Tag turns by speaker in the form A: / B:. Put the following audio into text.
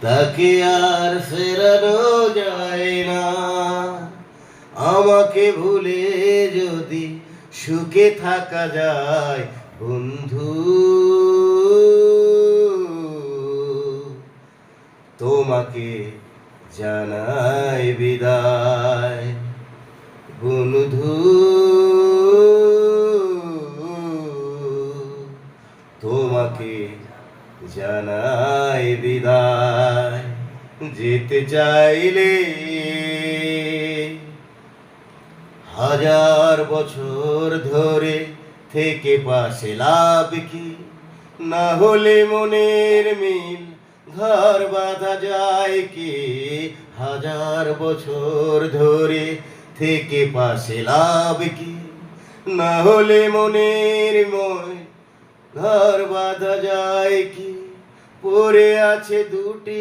A: তাকে আর ফেরানো যায় না। আমাকে ভুলে যদি সুখে থাকা যায় বন্ধু, তোমাকে জানাই বিদায় বন্ধু, তোমাকে জানাই বিদায়। যেতে চাইলে হাজার বছর ধরে থেকে পাশে লাভ কি, না হলে মনের মিল ঘর বাঁধা যায় কি। হাজার বছর ধরে থেকে পাশে লাভ কি, না হলে মনের মিল ঘর বাঁধা যায় কি। পড়ে আছে দুটি